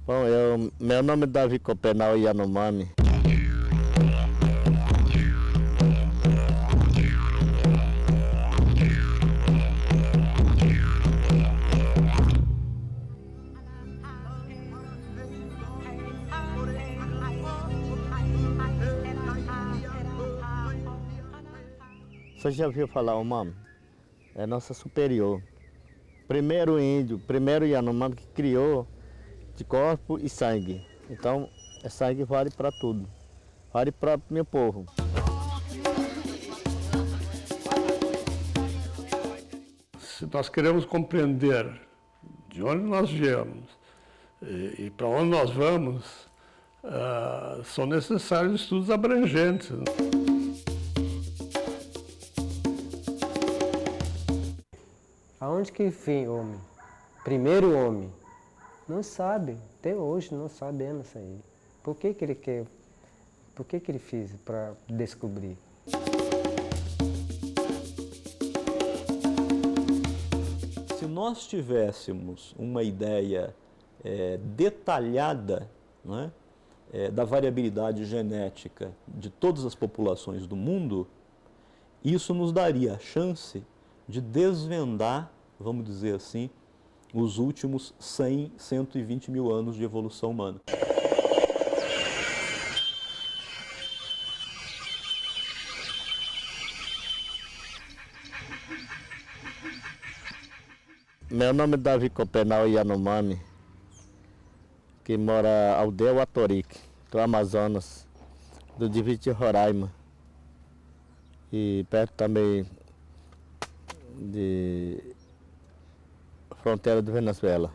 Bom, meu nome é Davi Copenal Yanomami. Você já ouviu falar o nome? É nossa superior. Primeiro índio, primeiro Yanomami que criou de corpo e sangue. Então, sangue vale para tudo. Vale para o meu povo. Se nós queremos compreender de onde nós viemos e para onde nós vamos, são necessários estudos abrangentes. Aonde que vem homem? Primeiro homem? Não sabe, até hoje não sabemos isso aí. Por que ele quer? Por que ele fez para descobrir? Se nós tivéssemos uma ideia detalhada, não é, da variabilidade genética de todas as populações do mundo, isso nos daria a chance de desvendar, vamos dizer assim, os últimos 100, 120 mil anos de evolução humana. Meu nome é Davi Copenal Yanomami, que mora na aldeia Watorique, do Amazonas, do distrito de Roraima, e perto também de fronteira da Venezuela.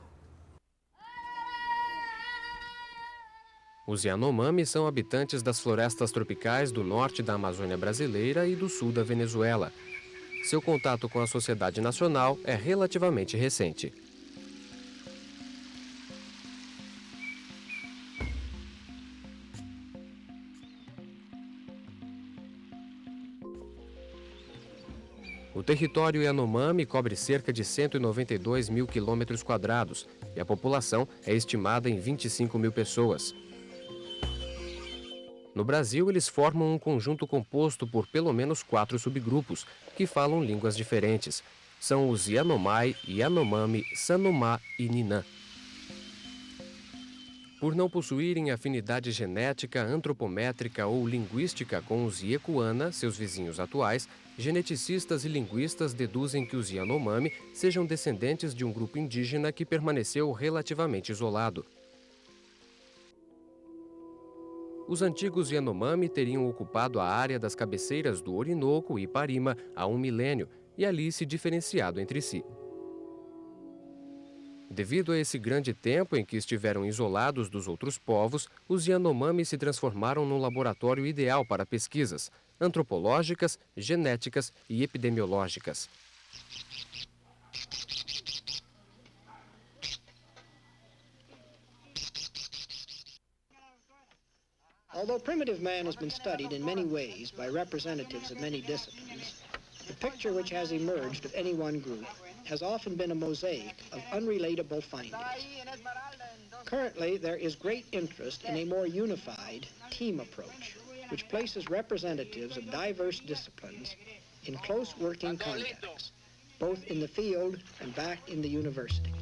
Os Yanomami são habitantes das florestas tropicais do norte da Amazônia brasileira e do sul da Venezuela. Seu contato com a sociedade nacional é relativamente recente. O território Yanomami cobre cerca de 192 mil quilômetros quadrados e a população é estimada em 25 mil pessoas. No Brasil, eles formam um conjunto composto por pelo menos 4 subgrupos, que falam línguas diferentes. São os Yanomai, Yanomami, Sanomá e Ninã. Por não possuírem afinidade genética, antropométrica ou linguística com os Yekuana, seus vizinhos atuais, geneticistas e linguistas deduzem que os Yanomami sejam descendentes de um grupo indígena que permaneceu relativamente isolado. Os antigos Yanomami teriam ocupado a área das cabeceiras do Orinoco e Parima há 1 milênio e ali se diferenciado entre si. Devido a esse grande tempo em que estiveram isolados dos outros povos, os Yanomami se transformaram num laboratório ideal para pesquisas antropológicas, genéticas e epidemiológicas. Although primitive man has been studied in many ways by representatives of many disciplines, the picture which has emerged of any one group has often been a mosaic of unrelatable findings. Currently, there is great interest in a more unified team approach, which places representatives of diverse disciplines in close working contacts, both in the field and back in the university.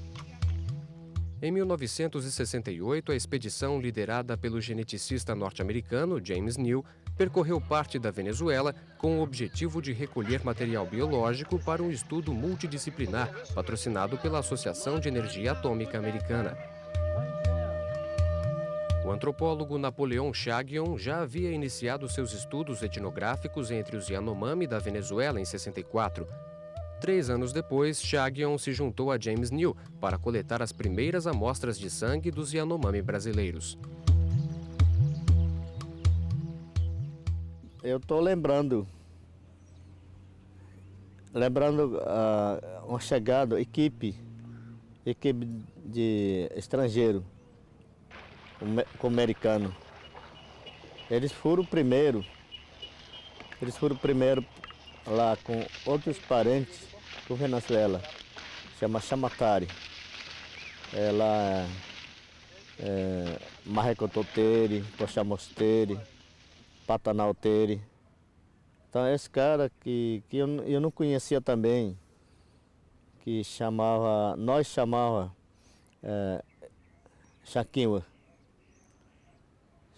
Em 1968, a expedição liderada pelo geneticista norte-americano James New percorreu parte da Venezuela com o objetivo de recolher material biológico para um estudo multidisciplinar patrocinado pela Associação de Energia Atômica Americana. O antropólogo Napoleon Chagnon já havia iniciado seus estudos etnográficos entre os Yanomami da Venezuela em 64. 3 anos depois, Chagnon se juntou a James New para coletar as primeiras amostras de sangue dos Yanomami brasileiros. Eu estou lembrando uma chegada, equipe de estrangeiro, com americano. Eles foram primeiro lá com outros parentes do Venezuela, chama Chamatari. Ela Marrecototere, Poxamosteire, Patanautere. Então esse cara que eu não conhecia também, que nós chamava Chaquinho.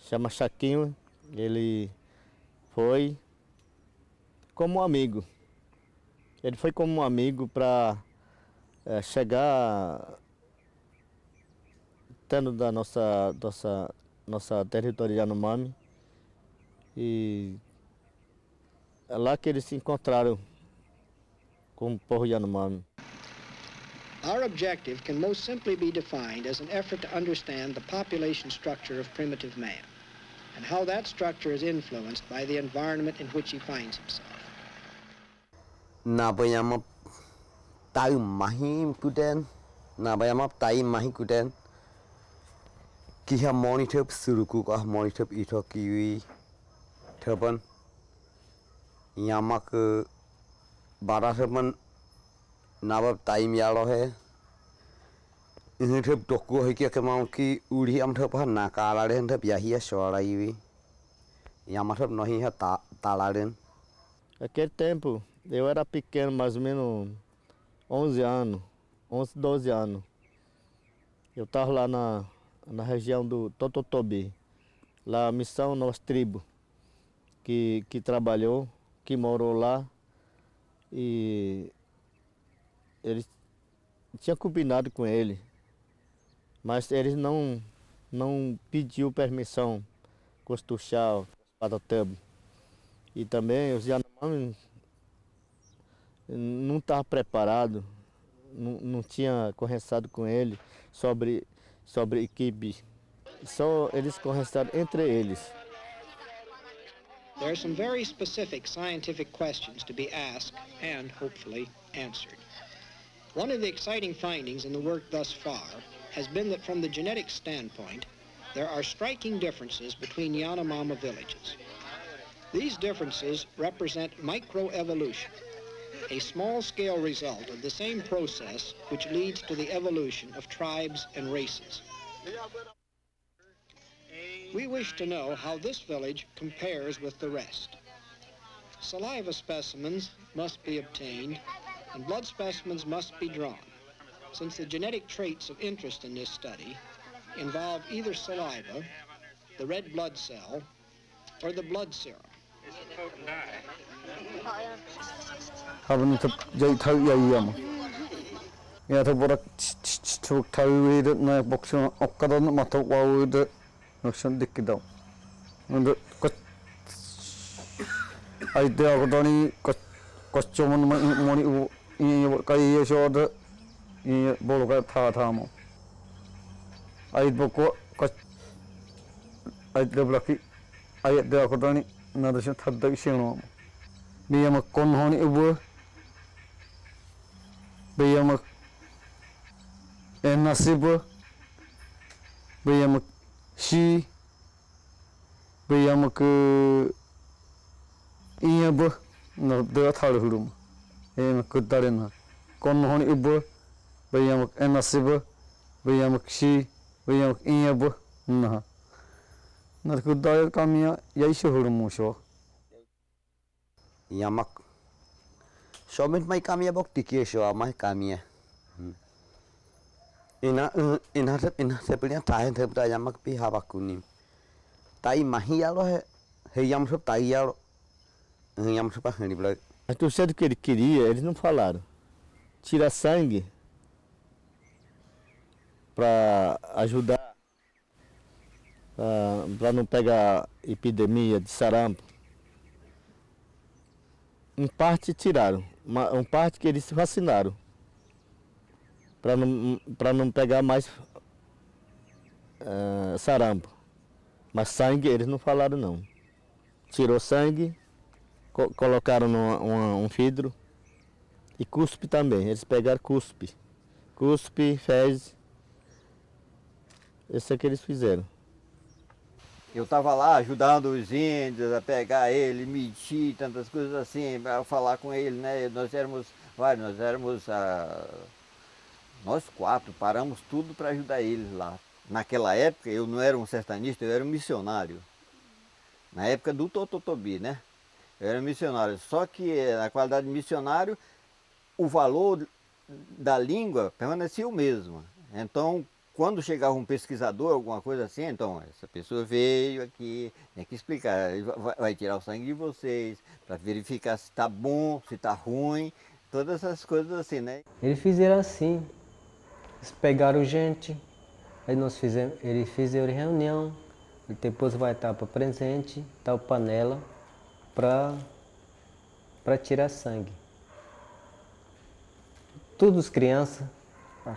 Chama Chaquinho, ele foi como um amigo. Ele foi como um amigo para chegar tendo da nossa território Yanomami, e é lá que eles se encontraram com o povo Yanomami. Our objective can most simply be defined as an effort to understand the population structure of primitive man and how that structure is influenced by the environment in which he finds himself. Na bayama tahu mahim kuden, na bayama tahu mahim kuden. Kiha monitor suruku kah monitor itu kiwi terban. Yamak barat terban nabab tahu mialo he. Ini terb doku hikia kemau ki uri am terban nakalaren terb yahia soalaiwi. Yamak terb nohi ha talaren. Naquele tempo, eu era pequeno, mais ou menos 11 anos, 11, 12 anos. Eu estava lá na região do Tototobi, lá a missão Nossa Tribo, que trabalhou, que morou lá, e eles tinham combinado com ele, mas eles não pediu permissão com os Tuxal, Patatabo. E também os Yanomami não estavam preparados, não tinha conversado com ele sobre equipe. Só eles conversaram entre eles. There are some very specific scientific questions to be asked and, hopefully, answered. One of the exciting findings in the work thus far has been that from the genetic standpoint, there are striking differences between Yanomama villages. These differences represent microevolution, a small-scale result of the same process which leads to the evolution of tribes and races. We wish to know how this village compares with the rest. Saliva specimens must be obtained and blood specimens must be drawn, since the genetic traits of interest in this study involve either saliva, the red blood cell, or the blood serum. Habang jay thau yam ya tho borak chuk thau id na boksho okkadan matok wawud nokshan dikkidaw und ko ai de agodani kochomon moni i kai yeshod i bolga thamo ai boko ko ai de blaki ai de agodani na dashan thadda isheno biyamak kon honi ubu biyamak enasibu biyamak shi biyamak iyabu na de thal hurum emak kudarena kon honi ubu biyamak enasibu biyamak shi biyamak iyabu na kudar kamia yaisho hurum sho Yamak somet mai kamia bok tiki so mai kamia ina sepelia tahen thepta yamak pi habakuni tai mahia lo he yam so tai yalo yam so pa hani bla. Mas do jeito que ele queria, eles não falaram. Tira sangue para ajudar, para não pegar epidemia de sarampo. Em parte tiraram, uma parte que eles se vacinaram, para não pegar mais sarampo. Mas sangue eles não falaram não. Tirou sangue, colocaram um vidro e cuspe também. Eles pegaram cuspe, fezes. Isso é que eles fizeram. Eu estava lá ajudando os índios a pegar ele, medir, tantas coisas assim, para falar com ele, né? Nós éramos nós 4, paramos tudo para ajudar eles lá. naquela época, eu não era um sertanista, eu era um missionário. Na época do Tototobi, né? Eu era missionário. Só que na qualidade de missionário, o valor da língua permanecia o mesmo. Então, quando chegava um pesquisador, alguma coisa assim, então, essa pessoa veio aqui, tem que explicar, vai tirar o sangue de vocês, para verificar se está bom, se está ruim, todas essas coisas assim, né? Eles fizeram assim, eles pegaram gente, aí eles fizeram reunião, e depois vai estar para presente, tal panela, para tirar sangue. Todas as crianças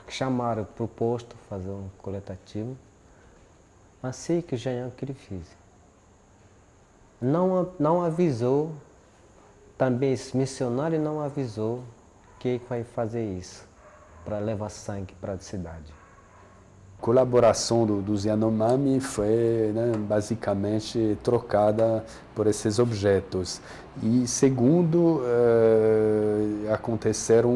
chamaram para o posto fazer um coletativo, assim que o Janhão que ele fez. Não avisou, também esse missionário não avisou que vai fazer isso, para levar sangue para a cidade. A colaboração dos Yanomami foi, né, basicamente trocada por esses objetos. E segundo, aconteceu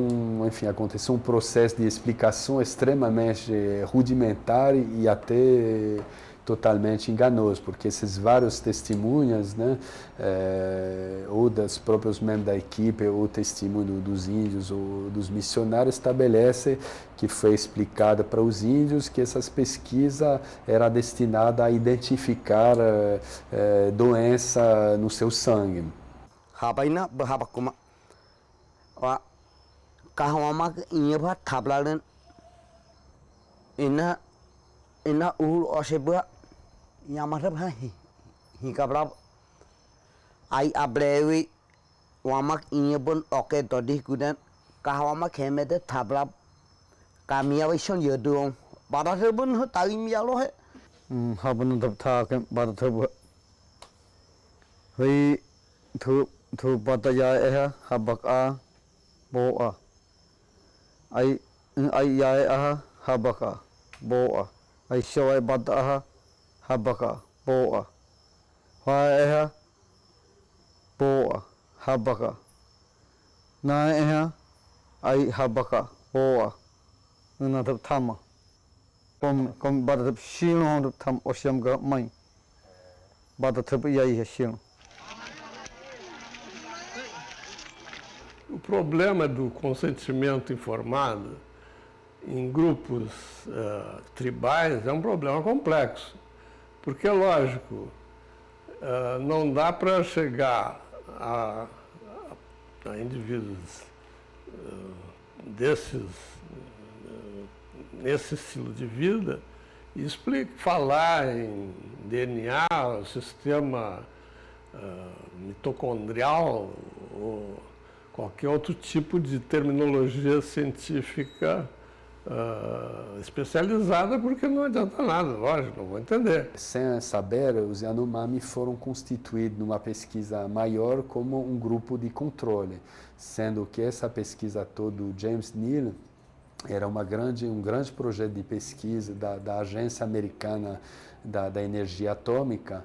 um processo de explicação extremamente rudimentar e até totalmente enganoso, porque esses vários testemunhas, né, ou dos próprios membros da equipe, ou testemunho dos índios ou dos missionários, estabelece que foi explicada para os índios que essas pesquisas eram destinadas a identificar doença no seu sangue. Habaina berhabakuma wa kahwama inye ba tablalan ina ul oseba yamarab ha hikabra ai ablewi wamak inye bon oke todi kudan kahwama khemede tabla kamia wison yedong badatebun taim yalo he habun dab tha ke badathab hei thu pataya habak a bo a ai ya a habaka bo a ai shawai bad a habaka bo a wa bo a habaka na ai habaka bo a na thab thama kom badathab shilong tham osyam ga mai badathab yai shilong. O problema do consentimento informado em grupos tribais é um problema complexo, porque é lógico, não dá para chegar a indivíduos nesse estilo de vida e falar em DNA, sistema mitocondrial ou qualquer outro tipo de terminologia científica especializada, porque não adianta nada, lógico, não vou entender. Sem saber, os Yanomami foram constituídos numa pesquisa maior como um grupo de controle, sendo que essa pesquisa toda do James Neal era um grande projeto de pesquisa da Agência Americana da Energia Atômica,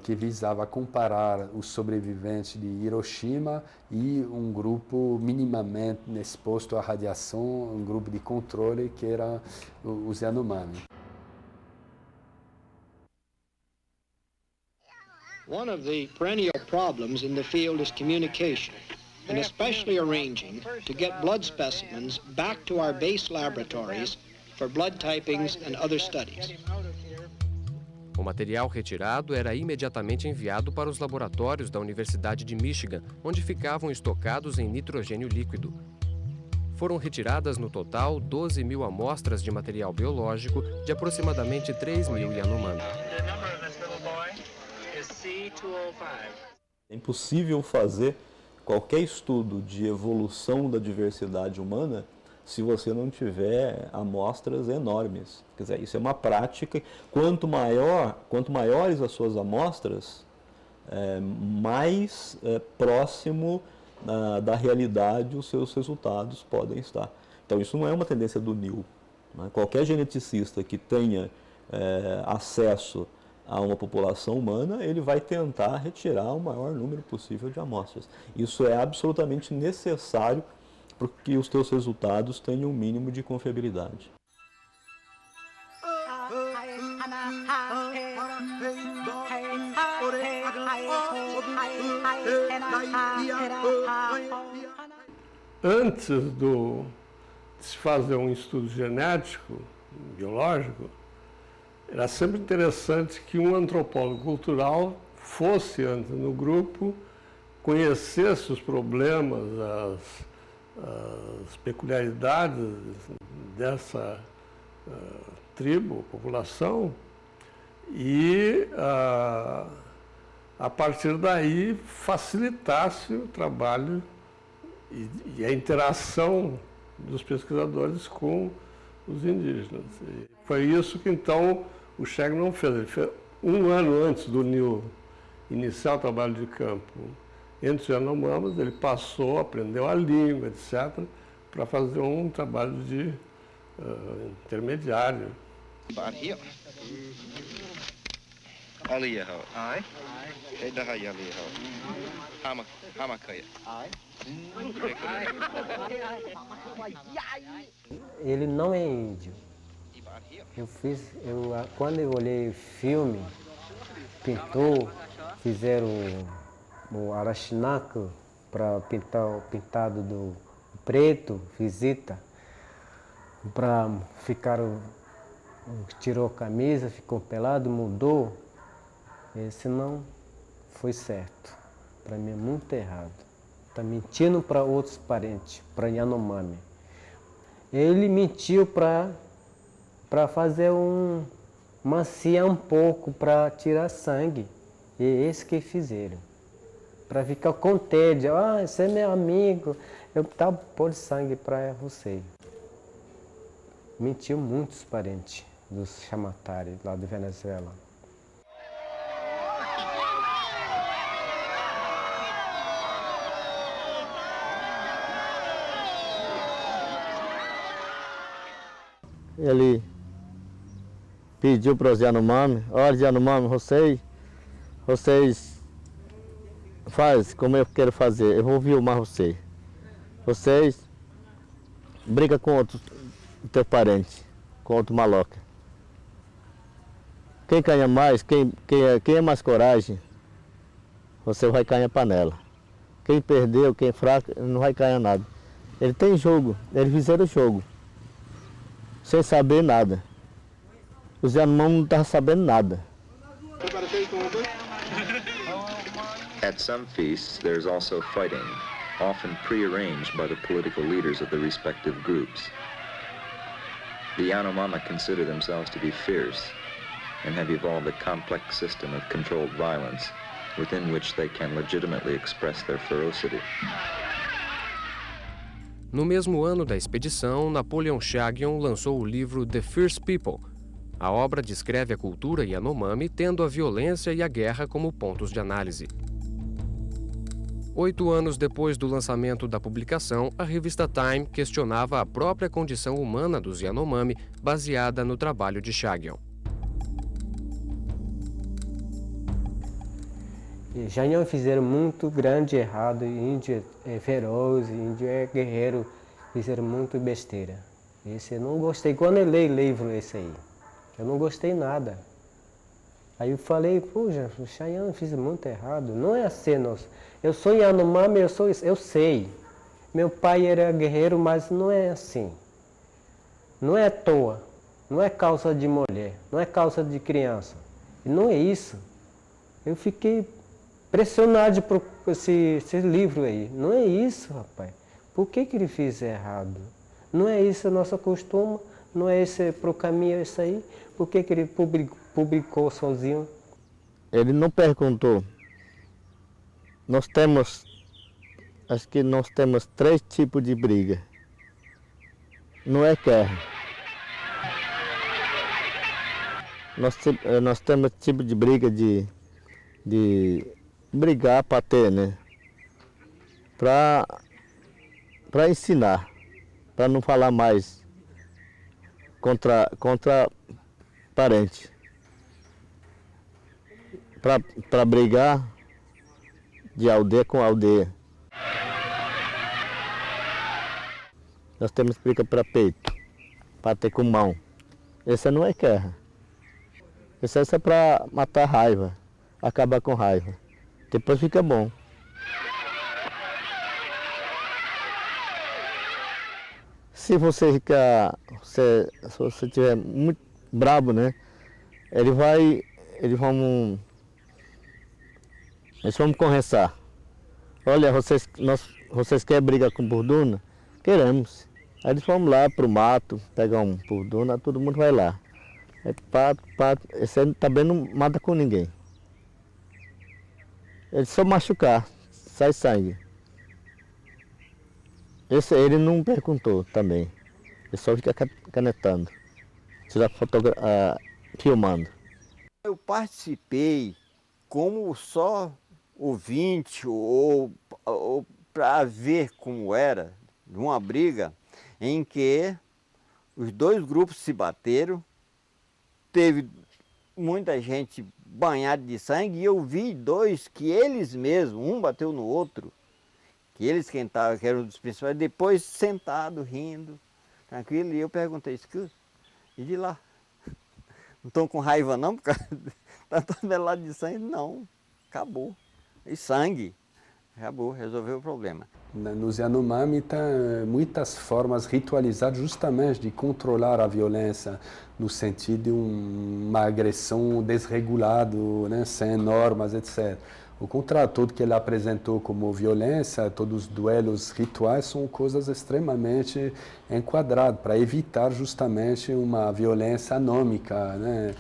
que visava comparar os sobreviventes de Hiroshima e um grupo minimamente exposto à radiação, um grupo de controle que era os Yanomami. One of the perennial problems in the field is communication, and especially arranging to get blood specimens back to our base laboratories for blood typings and other studies. O material retirado era imediatamente enviado para os laboratórios da Universidade de Michigan, onde ficavam estocados em nitrogênio líquido. Foram retiradas no total 12.000 amostras de material biológico de aproximadamente 3.000 Yanomami. É impossível fazer qualquer estudo de evolução da diversidade humana se você não tiver amostras enormes. Quer dizer, isso é uma prática. Quanto maiores as suas amostras, mais próximo da realidade os seus resultados podem estar. Então, isso não é uma tendência do Neal, né? Qualquer geneticista que tenha acesso a uma população humana, ele vai tentar retirar o maior número possível de amostras. Isso é absolutamente necessário para que os teus resultados tenham um mínimo de confiabilidade. Antes de se fazer um estudo genético, biológico, era sempre interessante que um antropólogo cultural fosse antes no grupo, conhecesse os problemas, as peculiaridades dessa tribo, população, e a partir daí facilitasse o trabalho e a interação dos pesquisadores com os indígenas. E foi isso que então o Chagnon fez. Ele fez um ano antes do Neil iniciar o trabalho de campo entre os Yanomamis, ele passou, aprendeu a língua, etc., para fazer um trabalho de intermediário. Ele não é índio. Quando eu olhei filme, pintou, fizeram o Arashinaku para pintar o pintado do preto, visita, para ficar, tirou a camisa, ficou pelado, mudou. Esse não foi certo. Para mim é muito errado. Está mentindo para outros parentes, para Yanomami. Ele mentiu para fazer maciar um pouco, para tirar sangue. E é isso que fizeram. Para ficar contente. Ah, você é meu amigo, eu tava pôr sangue para você. Mentiu muitos parentes dos Chamatari lá de Venezuela. Ele pediu para os Yanomami, olha Yanomami, vocês fazem como eu quero fazer, eu vou filmar vocês. Vocês brigam com outros teus parentes, com outro maloca. Quem ganha mais, quem é mais coragem, você vai cair a panela. Quem perdeu, quem é fraco, não vai cair nada. Ele tem jogo, eles fizeram o jogo. Sem saber nada. Os Yanomami não estavam sabendo nada. At some feasts, there's also fighting, often prearranged by the political leaders of the respective groups. The Yanomami consider themselves to be fierce and have evolved a complex system of controlled violence within which they can legitimately express their ferocity. No mesmo ano da expedição, Napoleon Chagnon lançou o livro The Fierce People. A obra descreve a cultura Yanomami tendo a violência e a guerra como pontos de análise. 8 anos depois do lançamento da publicação, a revista Time questionava a própria condição humana dos Yanomami, baseada no trabalho de Chagnon. Chagnon fizeram muito grande errado, índio é feroz, índio é guerreiro, fizeram muito besteira. Esse eu não gostei, quando eu leio livro esse aí, eu não gostei nada. Aí eu falei, puxa, o Chagnon fez muito errado, não é assim, eu sou Yanomami, eu sei. Meu pai era guerreiro, mas não é assim. Não é à toa, não é causa de mulher, não é causa de criança. Não é isso. Eu fiquei pressionado por esse livro aí. Não é isso, rapaz. Por que ele fez errado? Não é isso o nosso costume? Não é esse pro caminho isso aí? Por que ele publicou sozinho? Ele não perguntou. Acho que nós temos 3 tipos de briga. Não é guerra. Nós temos tipo de briga de brigar para ter, né? Para ensinar, para não falar mais contra parente. Para brigar de aldeia com aldeia. Nós temos briga para peito, para ter com mão. Essa não é guerra. Isso é para matar raiva, acabar com raiva. Depois fica bom. Se você ficar, se você estiver muito brabo, né? Eles vão conversar. Olha, vocês querem brigar com Burduna? Queremos. Aí eles vão lá pro mato, pegar um Burduna, todo mundo vai lá. É esse aí também não mata com ninguém. Ele só machucar, sai sangue. Esse ele não perguntou também. Ele só fica canetando, filmando. Eu participei como só ouvinte ou para ver como era, de uma briga em que os dois grupos se bateram, teve muita gente banhada de sangue e eu vi dois que eles mesmos, um bateu no outro, que eles esquentavam, que eram dos principais, depois sentado, rindo, tranquilo, e eu perguntei, escuta, e de lá? Não estão com raiva não, porque está tonelado de sangue? Não, acabou. E sangue, acabou, resolveu o problema. Nos Yanomami tem muitas formas ritualizadas justamente de controlar a violência, no sentido de uma agressão desregulada, né, sem normas, etc. O contrário, tudo que ele apresentou como violência, todos os duelos rituais são coisas extremamente enquadradas, para evitar justamente uma violência anômica, né,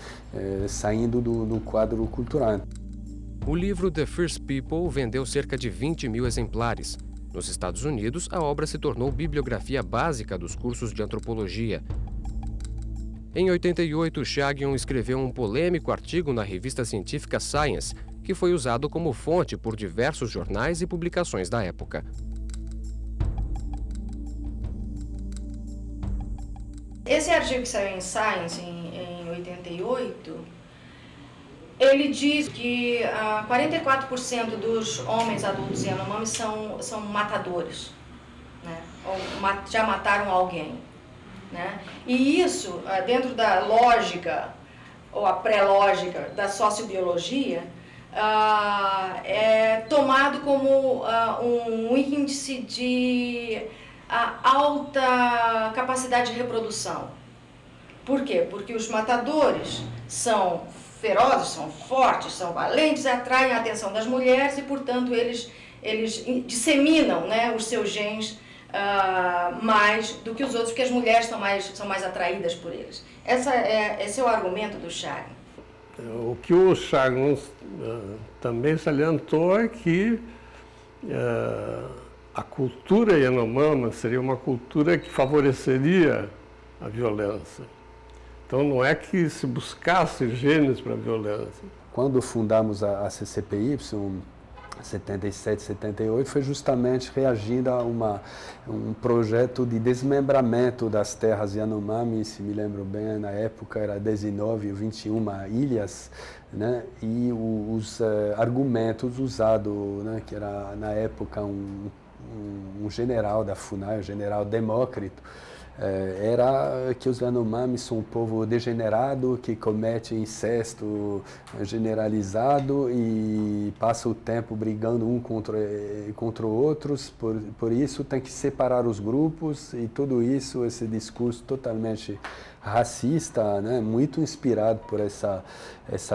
saindo do quadro cultural. O livro The First People vendeu cerca de 20 mil exemplares. Nos Estados Unidos, a obra se tornou bibliografia básica dos cursos de antropologia. Em 88, Chagnon escreveu um polêmico artigo na revista científica Science, que foi usado como fonte por diversos jornais e publicações da época. Esse artigo que saiu em Science em 88, ele diz que 44% dos homens adultos Yanomami são matadores, né? Ou já mataram alguém, né? E isso, dentro da lógica, ou a pré-lógica da sociobiologia, é tomado como um índice de alta capacidade de reprodução. Por quê? Porque os matadores são ferozes, são fortes, são valentes, atraem a atenção das mulheres e, portanto, eles disseminam, né, os seus genes mais do que os outros, porque as mulheres são mais atraídas por eles. Esse é o argumento do Chagnon. O que o Chagnon também salientou é que a cultura Yanomama seria uma cultura que favoreceria a violência. Então não é que se buscasse genes para a violência. Quando fundamos a CCPY, 77, 78, foi justamente reagindo a um projeto de desmembramento das terras Yanomami, se me lembro bem, na época era 19 ou 21 ilhas, né? E os argumentos usados, né, que era na época um general da FUNAI, o general Demócrito, era que os Yanomami são um povo degenerado, que comete incesto generalizado e passa o tempo brigando um contra outros, por isso tem que separar os grupos e tudo isso, esse discurso totalmente racista, né, muito inspirado por essa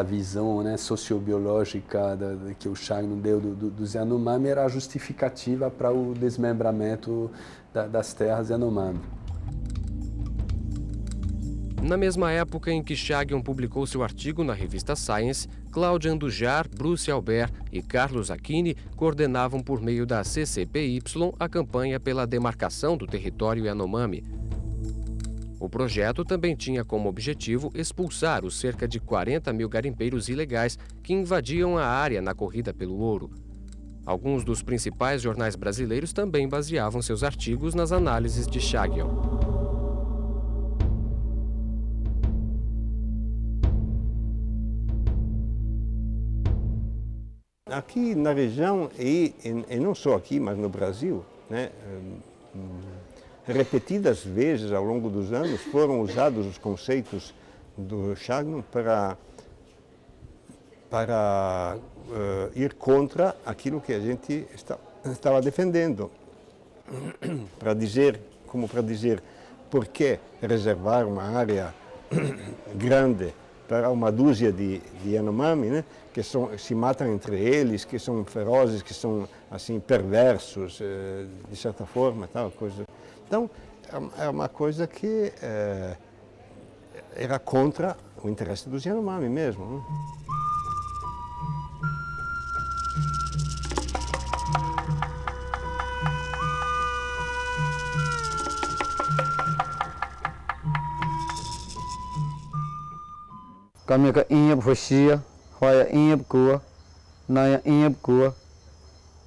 visão, né, sociobiológica que o Chagnon deu dos Yanomami, era a justificativa para o desmembramento das terras Yanomami. Na mesma época em que Chagnon publicou seu artigo na revista Science, Cláudia Andujar, Bruce Albert e Carlos Aquini coordenavam por meio da CCPY a campanha pela demarcação do território Yanomami. O projeto também tinha como objetivo expulsar os cerca de 40 mil garimpeiros ilegais que invadiam a área na corrida pelo ouro. Alguns dos principais jornais brasileiros também baseavam seus artigos nas análises de Chagnon. Aqui na região, e não só aqui, mas no Brasil, né, repetidas vezes ao longo dos anos foram usados os conceitos do Chagnon para para ir contra aquilo que a gente estava defendendo. Para dizer, por que reservar uma área grande para uma dúzia de Yanomami, né, que se matam entre eles, que são ferozes, que são assim perversos, de certa forma, tal coisa. Então, é uma coisa que era contra o interesse dos Yanomami mesmo. Né? Kami ka inhab hosia, hoya inhab kua, naya inhab kua.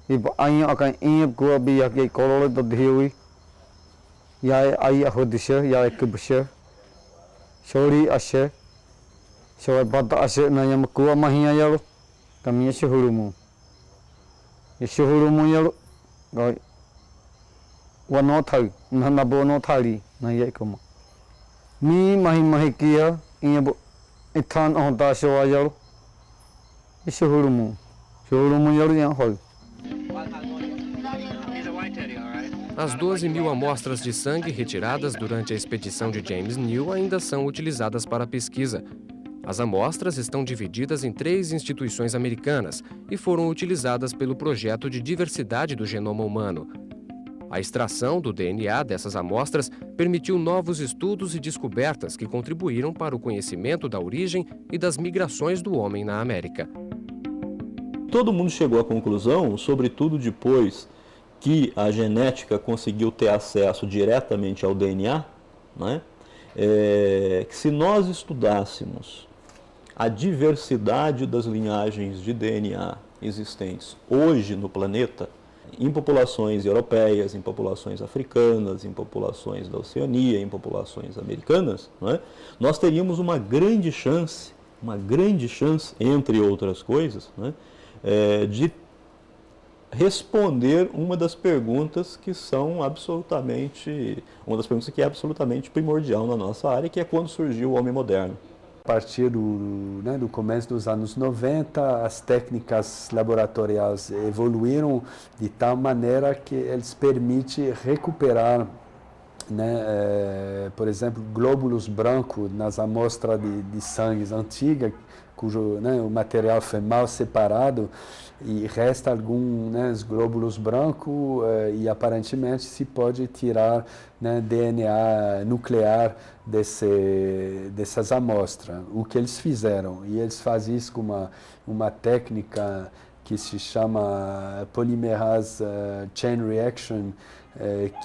Iba aya akan inhab kua biya ke kololo do dhiwi. Ya ai ahodisha, ya kibsha. Shori asha. Shori bata asha naya makua mahiya yalo. Kami shuhurumu. Shuhurumu yalo. Goi. Wa no thai, na bo no thali, naya ikoma. Mi mahi kia inhab Ithan onda showa yalo. Shuhurumu. Shuhurumu yalo yan hoi. As 12.000 amostras de sangue retiradas durante a expedição de James New ainda são utilizadas para a pesquisa. As amostras estão divididas em 3 instituições americanas e foram utilizadas pelo Projeto de Diversidade do Genoma Humano. A extração do DNA dessas amostras permitiu novos estudos e descobertas que contribuíram para o conhecimento da origem e das migrações do homem na América. Todo mundo chegou à conclusão, sobretudo depois que a genética conseguiu ter acesso diretamente ao DNA, né? Que se nós estudássemos a diversidade das linhagens de DNA existentes hoje no planeta, em populações europeias, em populações africanas, em populações da Oceania, em populações americanas, né? Nós teríamos uma grande chance, entre outras coisas, né? De responder uma das perguntas que é absolutamente primordial na nossa área, que é quando surgiu o homem moderno. A partir do começo dos anos 90, as técnicas laboratoriais evoluíram de tal maneira que eles permitem recuperar, por exemplo, glóbulos brancos nas amostras de sangue antigas, cujo o material foi mal separado e resta alguns glóbulos brancos e aparentemente se pode tirar DNA nuclear dessas amostras. O que eles fizeram, e eles fazem isso com uma técnica que se chama polymerase chain reaction,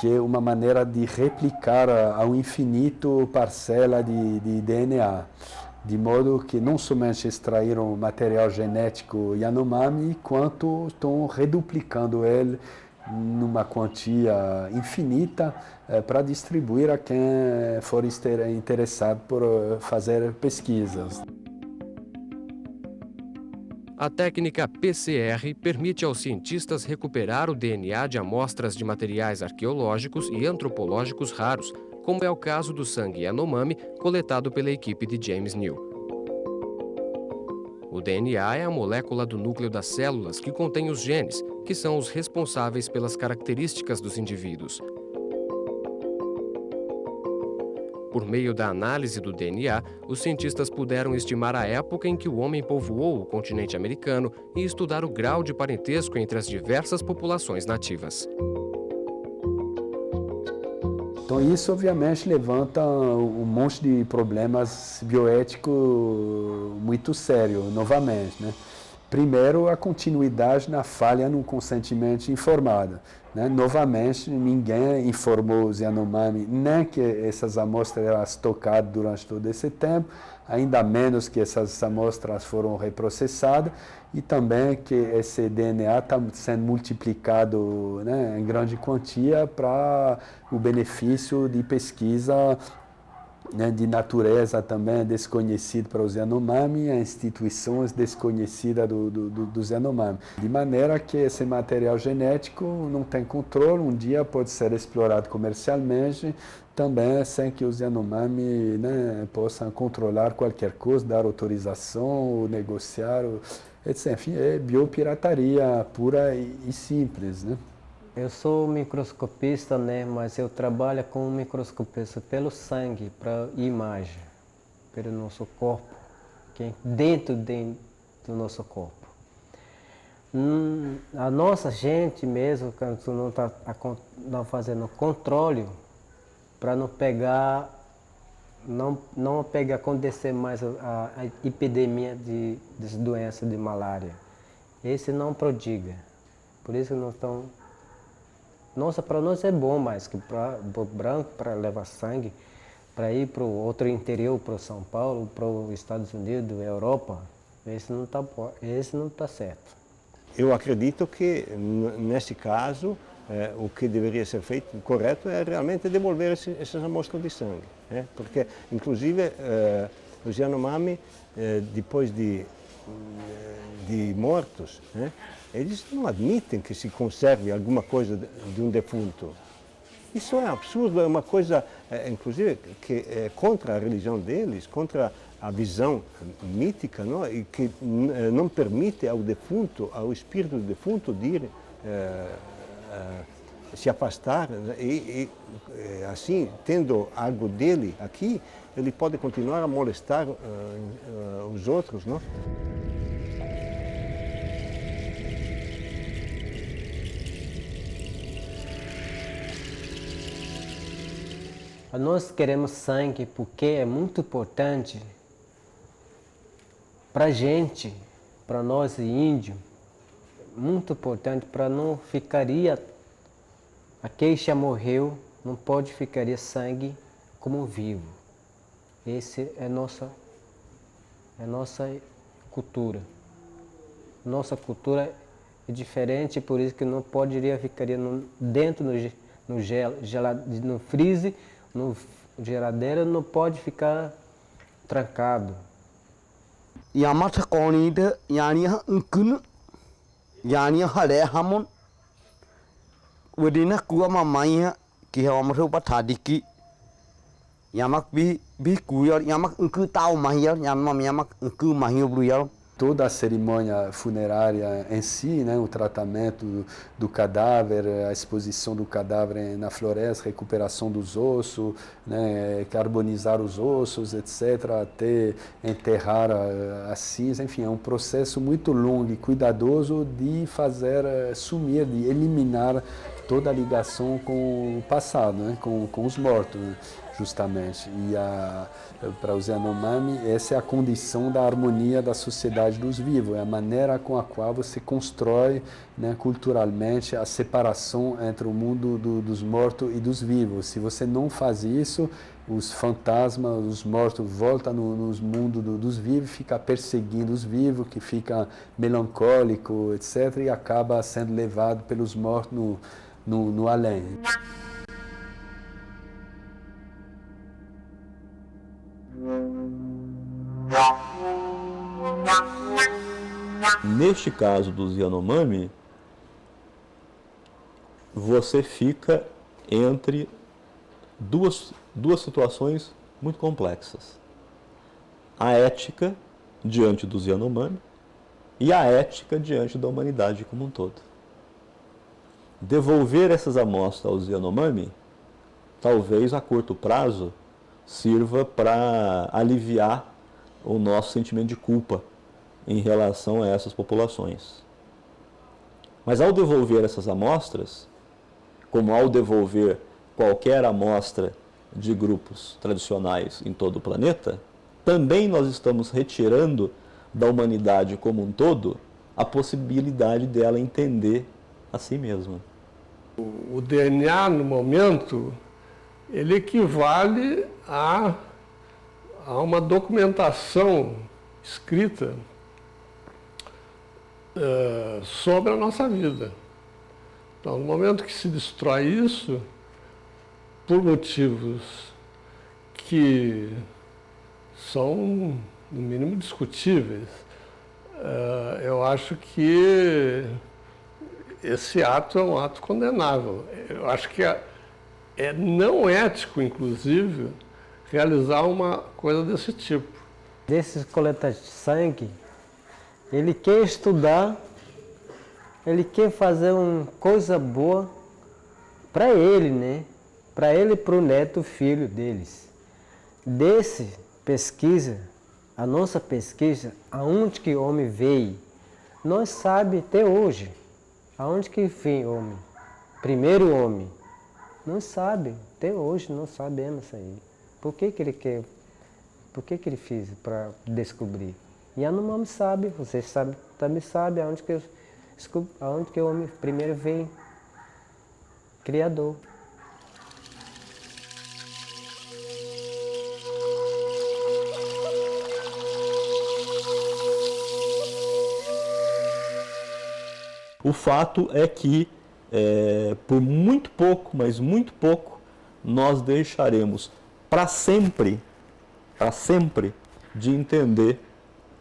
que é uma maneira de replicar ao infinito parcela de DNA. De modo que não somente extraíram material genético Yanomami, quanto estão reduplicando ele numa quantia infinita para distribuir a quem for interessado por fazer pesquisas. A técnica PCR permite aos cientistas recuperar o DNA de amostras de materiais arqueológicos e antropológicos raros, como é o caso do sangue Yanomami coletado pela equipe de James New. O DNA é a molécula do núcleo das células que contém os genes, que são os responsáveis pelas características dos indivíduos. Por meio da análise do DNA, os cientistas puderam estimar a época em que o homem povoou o continente americano e estudar o grau de parentesco entre as diversas populações nativas. Então isso obviamente levanta um monte de problemas bioéticos muito sérios, novamente, né? Primeiro, a continuidade na falha no consentimento informado, né? Novamente, ninguém informou os Yanomami nem que essas amostras eram tocadas durante todo esse tempo, ainda menos que essas amostras foram reprocessadas, e também que esse DNA está sendo multiplicado, né, em grande quantia para o benefício de pesquisa né, de natureza também desconhecida para os Yanomami, a instituições desconhecidas dos Yanomami. De maneira que esse material genético não tem controle, um dia pode ser explorado comercialmente, também sem que os Yanomami, né, possam controlar qualquer coisa, dar autorização, negociar, etc. Enfim, é biopirataria pura e simples, né? Eu sou microscopista, né, mas eu trabalho como microscopista pelo sangue, para imagem, pelo nosso corpo, que é dentro do nosso corpo. A nossa gente mesmo, quando não está fazendo controle, para não pegar, acontecer mais a epidemia de doença de malária. Esse não prodiga, por isso não estão. Nossa, para nós é bom, mas que para o branco, para levar sangue, para ir para o outro interior, para São Paulo, para os Estados Unidos, Europa, esse não está certo. Eu acredito que, neste caso, o que deveria ser feito, correto, é realmente devolver essas amostras de sangue. Porque, inclusive, os Yanomami, depois de mortos, eles não admitem que se conserve alguma coisa de um defunto. Isso é absurdo, é uma coisa, inclusive, que é contra a religião deles, contra a visão mítica, não? E que não permite ao defunto, ao espírito do defunto, de ir se afastar e, assim, tendo algo dele aqui, ele pode continuar a molestar os outros, não? Nós queremos sangue porque é muito importante para a gente, para nós índios, muito importante para não ficaria, aquele já morreu, não pode ficaria sangue como vivo. Esse é nossa cultura. Nossa cultura é diferente, por isso que não poderia ficaria dentro no freezer, no geladeira, não pode ficar trancado. Yamata konida yania nkun yania hale hamon wadina kuwa mamaya ki hawamru patadiki yamak bi kuyar yamak nku tau mahiyar yamak nku mahiyar bruyar. Toda a cerimônia funerária em si, né, o tratamento do cadáver, a exposição do cadáver na floresta, recuperação dos ossos, né, carbonizar os ossos, etc., até enterrar a cinza, enfim, é um processo muito longo e cuidadoso de fazer sumir, de eliminar toda a ligação com o passado, né, com os mortos, né, justamente. E para os Yanomami, essa é a condição da harmonia da sociedade dos vivos, é a maneira com a qual você constrói, né, culturalmente a separação entre o mundo dos mortos e dos vivos. Se você não faz isso, os fantasmas, os mortos voltam nos mundos dos vivos, fica perseguindo os vivos, que fica melancólico, etc., e acaba sendo levado pelos mortos no além. Neste caso dos Yanomami, você fica entre duas situações muito complexas. A ética diante dos Yanomami e a ética diante da humanidade como um todo. Devolver essas amostras aos Yanomami, talvez a curto prazo, sirva para aliviar o nosso sentimento de culpa em relação a essas populações. Mas ao devolver essas amostras, como ao devolver qualquer amostra de grupos tradicionais em todo o planeta, também nós estamos retirando da humanidade como um todo a possibilidade dela entender a si mesma. O DNA, no momento, ele equivale a uma documentação escrita sobre a nossa vida. Então, no momento que se destrói isso, por motivos que são, no mínimo, discutíveis. Eu acho que esse ato é um ato condenável. Eu acho que é não ético, inclusive, realizar uma coisa desse tipo. Desses coletas de sangue, ele quer estudar, ele quer fazer uma coisa boa para ele, né? Para ele e para o neto, filho deles. Desse pesquisa, a nossa pesquisa, aonde que o homem veio, nós sabemos até hoje, aonde que vem o homem, primeiro homem. Não sabe, até hoje não sabemos isso aí. Por que ele quer, por que ele fez para descobrir? E a Yanomami sabe, vocês sabem, também sabem aonde que o homem primeiro vem, criador. O fato é que, por muito pouco, mas muito pouco, nós deixaremos para sempre, de entender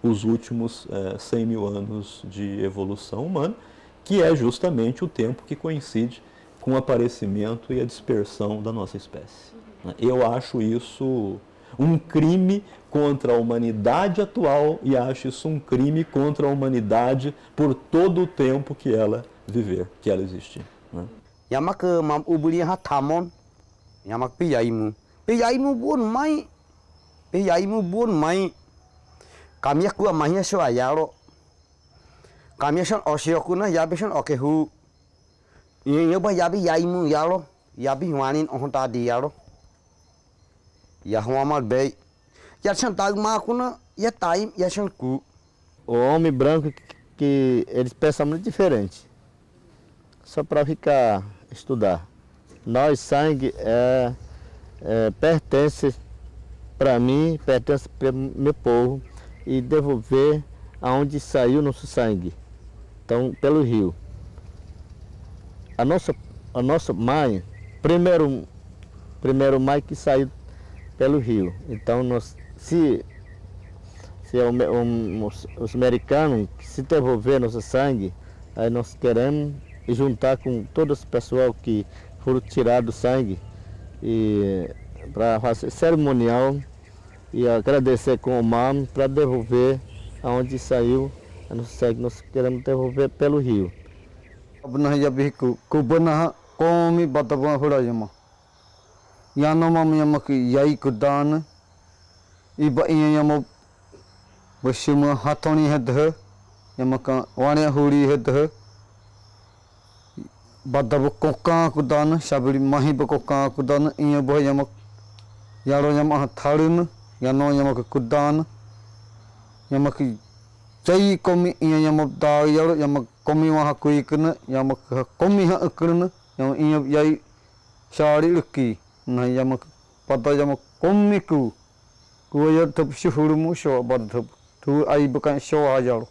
os últimos 100 mil anos de evolução humana, que é justamente o tempo que coincide com o aparecimento e a dispersão da nossa espécie. Eu acho isso um crime contra a humanidade atual e acho isso um crime contra a humanidade por todo o tempo que ela viver, que ela existir. Yamak mam ubuli ha thamon, yamak piyaimu bun mai, kami aku amahnya so ayaro, kami son osiokuna yabi son okehu, ini bah yabi yaimu yalo, yabi wanin ohta di yalo. O homem branco que eles pensam muito diferente, só para ficar estudar. Nós sangue pertence para mim, pertence para meu povo e devolver aonde saiu nosso sangue. Então pelo rio. A nossa mãe, primeiro mãe que saiu pelo rio. Então, se os americanos se devolver nosso sangue, aí nós queremos juntar com todo esse pessoal que foram tirados do sangue e para fazer cerimonial e agradecer com o MAM para devolver aonde saiu a nosso sangue. Nós queremos devolver pelo rio. Yanomami yamak yai kudan, iba yamak bashima hatoni hedha, yamak wane huri hedha, badab koka kudan, shabri mahib koka kudan, iya bah yamak yaro yamak tharin, yano yamak kudan, yamak jai komi iya yamak da yaro yamak komi waha kuikna, yamak komi ha akrna, yamak iya yai shari luki. Na yamak pada yamak komiku kuya thap shuhurmu sho badthap tu ai bukan sho ajalo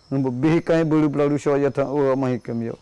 numbu bihikai bulu bulu sho yata o mahikam yo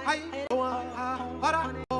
Hey,